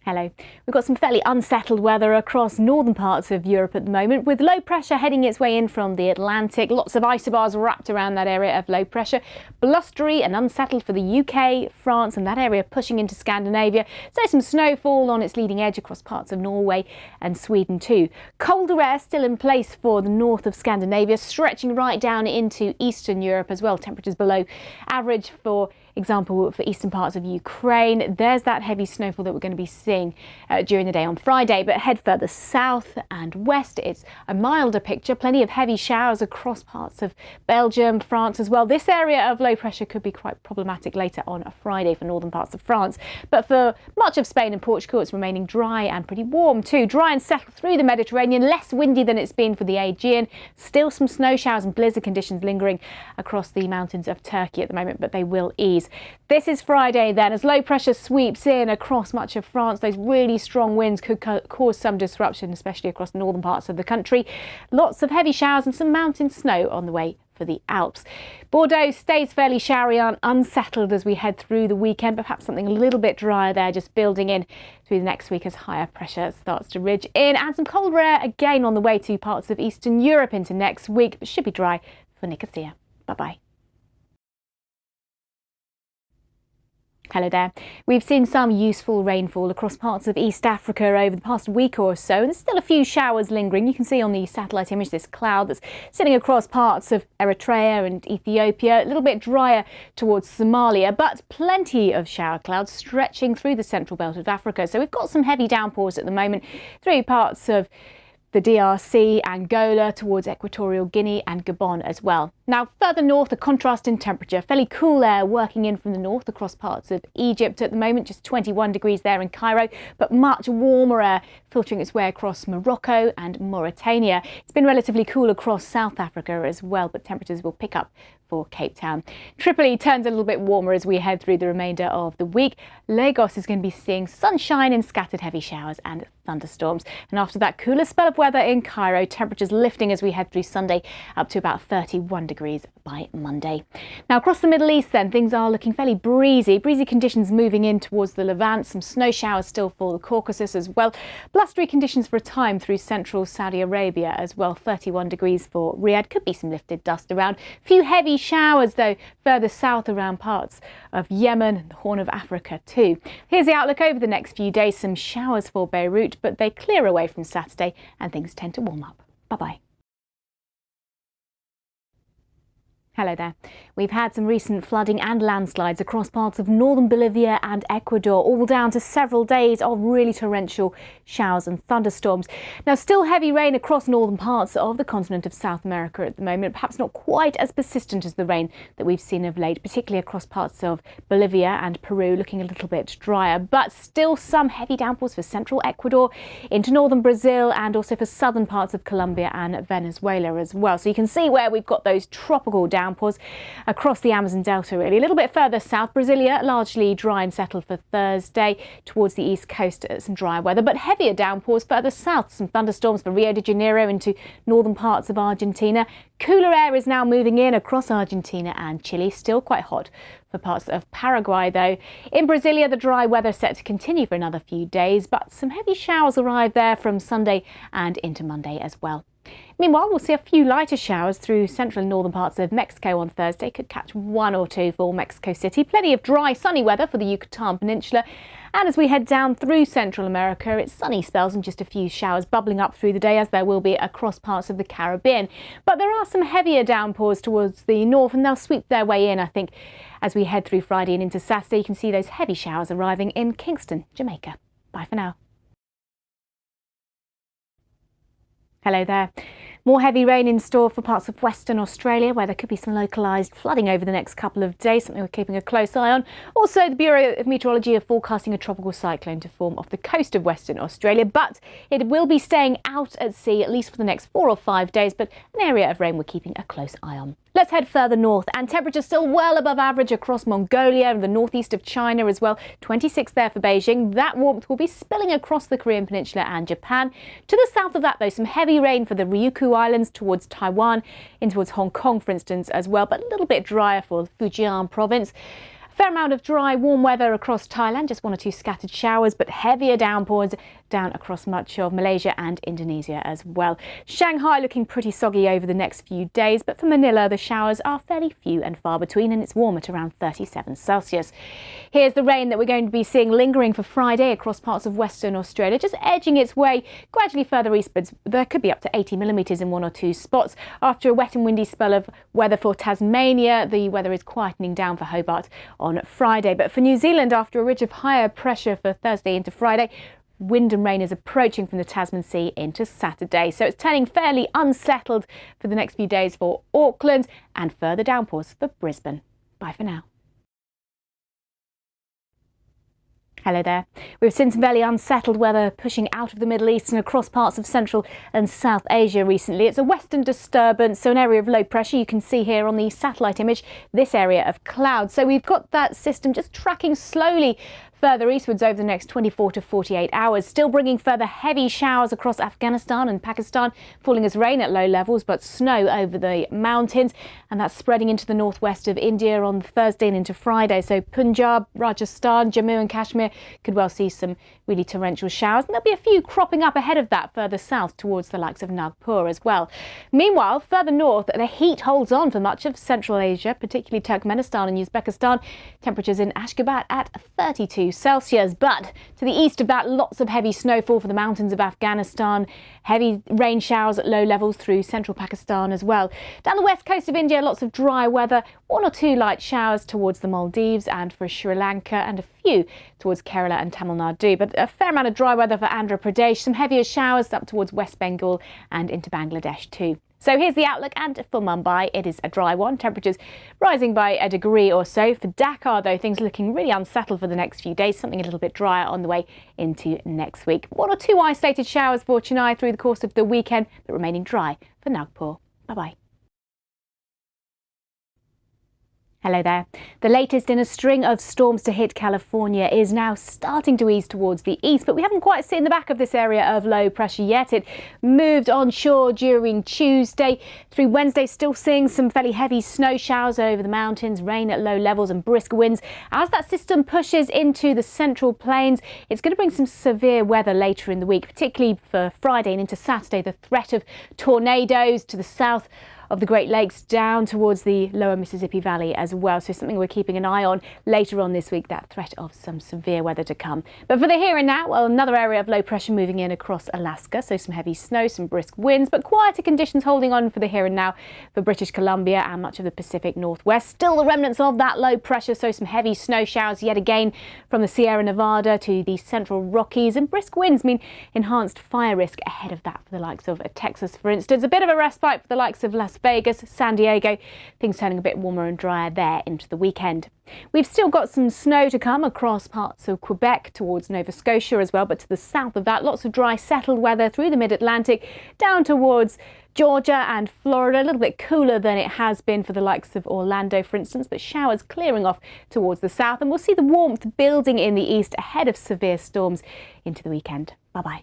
Hello. We've got some fairly unsettled weather across northern parts of Europe at the moment, with low pressure heading its way in from the Atlantic. Lots of isobars wrapped around that area of low pressure. Blustery and unsettled for the UK, France and that area pushing into Scandinavia. So some snowfall on its leading edge across parts of Norway and Sweden too. Colder air still in place for the north of Scandinavia, stretching right down into Eastern Europe as well. Temperatures below average, for example, for eastern parts of Ukraine. There's that heavy snowfall that we're going to be seeing during the day on Friday, but head further south and west, it's a milder picture. Plenty of heavy showers across parts of Belgium, France as well. This area of low pressure could be quite problematic later on a Friday for northern parts of France, but for much of Spain and Portugal it's remaining dry and pretty warm too. Dry and settled through the Mediterranean, less windy than it's been for the Aegean. Still some snow showers and blizzard conditions lingering across the mountains of Turkey at the moment, but they will ease. This is Friday then, as low pressure sweeps in across much of France. Those really strong winds could cause some disruption, especially across the northern parts of the country. Lots of heavy showers and some mountain snow on the way for the Alps. Bordeaux stays fairly showery and unsettled as we head through the weekend, but perhaps something a little bit drier there, just building in through the next week as higher pressure starts to ridge in, and some colder air again on the way to parts of Eastern Europe into next week, but should be dry for Nicosia. Bye-bye. Hello there. We've seen some useful rainfall across parts of East Africa over the past week or so, and there's still a few showers lingering. You can see on the satellite image this cloud that's sitting across parts of Eritrea and Ethiopia, a little bit drier towards Somalia, but plenty of shower clouds stretching through the central belt of Africa. So we've got some heavy downpours at the moment through parts of the DRC, Angola, towards Equatorial Guinea and Gabon as well. Now further north, a contrast in temperature. Fairly cool air working in from the north across parts of Egypt at the moment, just 21 degrees there in Cairo, but much warmer air filtering its way across Morocco and Mauritania. It's been relatively cool across South Africa as well, but temperatures will pick up for Cape Town. Tripoli turns a little bit warmer as we head through the remainder of the week. Lagos is going to be seeing sunshine and scattered heavy showers and thunderstorms. And after that cooler spell of weather in Cairo, temperatures lifting as we head through Sunday up to about 31 degrees by Monday. Now across the Middle East then, things are looking fairly breezy. Breezy conditions moving in towards the Levant. Some snow showers still for the Caucasus as well. Blustery conditions for a time through central Saudi Arabia as well. 31 degrees for Riyadh. Could be some lifted dust around. A few heavy showers though further south around parts of Yemen and the Horn of Africa too. Here's the outlook over the next few days. Some showers for Beirut, but they clear away from Saturday and things tend to warm up. Bye-bye. Hello there. We've had some recent flooding and landslides across parts of northern Bolivia and Ecuador, all down to several days of really torrential showers and thunderstorms. Now still heavy rain across northern parts of the continent of South America at the moment, perhaps not quite as persistent as the rain that we've seen of late, particularly across parts of Bolivia and Peru, looking a little bit drier, but still some heavy downpours for central Ecuador, into northern Brazil and also for southern parts of Colombia and Venezuela as well. So you can see where we've got those tropical downpours across the Amazon Delta really. A little bit further south, Brasilia, largely dry and settled for Thursday. Towards the east coast, some drier weather, but heavier downpours further south. Some thunderstorms for Rio de Janeiro into northern parts of Argentina. Cooler air is now moving in across Argentina and Chile. Still quite hot for parts of Paraguay though. In Brasilia, the dry weather set to continue for another few days, but some heavy showers arrive there from Sunday and into Monday as well. Meanwhile, we'll see a few lighter showers through central and northern parts of Mexico on Thursday. Could catch one or two for Mexico City. Plenty of dry, sunny weather for the Yucatan Peninsula. And as we head down through Central America, it's sunny spells and just a few showers bubbling up through the day, as there will be across parts of the Caribbean. But there are some heavier downpours towards the north, and they'll sweep their way in, I think, as we head through Friday and into Saturday. You can see those heavy showers arriving in Kingston, Jamaica. Bye for now. Hello there. More heavy rain in store for parts of Western Australia, where there could be some localised flooding over the next couple of days, something we're keeping a close eye on. Also, the Bureau of Meteorology are forecasting a tropical cyclone to form off the coast of Western Australia, but it will be staying out at sea at least for the next 4 or 5 days, but an area of rain we're keeping a close eye on. Let's head further north, and temperatures still well above average across Mongolia and the northeast of China as well. 26 there for Beijing. That warmth will be spilling across the Korean Peninsula and Japan. To the south of that though, some heavy rain for the Ryukyu Islands towards Taiwan, in towards Hong Kong for instance as well, but a little bit drier for Fujian province. Fair amount of dry, warm weather across Thailand, just 1 or 2 scattered showers, but heavier downpours down across much of Malaysia and Indonesia as well. Shanghai looking pretty soggy over the next few days, but for Manila, the showers are fairly few and far between, and it's warm at around 37 Celsius. Here's the rain that we're going to be seeing lingering for Friday across parts of Western Australia, just edging its way gradually further eastwards. There could be up to 80 millimetres in 1 or 2 spots. After a wet and windy spell of weather for Tasmania, the weather is quietening down for Hobart on Friday. But for New Zealand, after a ridge of higher pressure for Thursday into Friday, wind and rain is approaching from the Tasman Sea into Saturday. So it's turning fairly unsettled for the next few days for Auckland and further downpours for Brisbane. Bye for now. Hello there. We've seen some fairly unsettled weather pushing out of the Middle East and across parts of Central and South Asia recently. It's a western disturbance, so an area of low pressure. You can see here on the satellite image this area of clouds. So we've got that system just tracking slowly further eastwards over the next 24 to 48 hours, still bringing further heavy showers across Afghanistan and Pakistan, falling as rain at low levels, but snow over the mountains, and that's spreading into the northwest of India on Thursday and into Friday. So Punjab, Rajasthan, Jammu and Kashmir could well see some really torrential showers, and there'll be a few cropping up ahead of that further south towards the likes of Nagpur as well. Meanwhile, further north, the heat holds on for much of Central Asia, particularly Turkmenistan and Uzbekistan. Temperatures in Ashgabat at 32 Celsius, but to the east of that, lots of heavy snowfall for the mountains of Afghanistan, heavy rain showers at low levels through central Pakistan as well. Down the west coast of India, lots of dry weather, 1 or 2 light showers towards the Maldives and for Sri Lanka, and a few towards Kerala and Tamil Nadu, but a fair amount of dry weather for Andhra Pradesh, some heavier showers up towards West Bengal and into Bangladesh too. So here's the outlook, and for Mumbai, it is a dry one. Temperatures rising by a degree or so. For Dhaka, though, things looking really unsettled for the next few days, something a little bit drier on the way into next week. 1 or 2 isolated showers for Chennai through the course of the weekend, but remaining dry for Nagpur. Bye-bye. Hello there. The latest in a string of storms to hit California is now starting to ease towards the east, but we haven't quite seen the back of this area of low pressure yet. It moved onshore during Tuesday. Through Wednesday, still seeing some fairly heavy snow showers over the mountains, rain at low levels and brisk winds. As that system pushes into the central plains, it's going to bring some severe weather later in the week, particularly for Friday and into Saturday. The threat of tornadoes to the south of the Great Lakes down towards the lower Mississippi Valley as well. So something we're keeping an eye on later on this week, that threat of some severe weather to come. But for the here and now, well, another area of low pressure moving in across Alaska. So some heavy snow, some brisk winds, but quieter conditions holding on for the here and now for British Columbia and much of the Pacific Northwest. Still the remnants of that low pressure, so some heavy snow showers yet again from the Sierra Nevada to the Central Rockies, and brisk winds mean enhanced fire risk ahead of that for the likes of Texas, for instance. A bit of a respite for the likes of Las Vegas, San Diego, things turning a bit warmer and drier there into the weekend. We've still got some snow to come across parts of Quebec towards Nova Scotia as well, but to the south of that, lots of dry settled weather through the mid-Atlantic down towards Georgia and Florida. A little bit cooler than it has been for the likes of Orlando, for instance, but showers clearing off towards the south, and we'll see the warmth building in the east ahead of severe storms into the weekend. Bye-bye.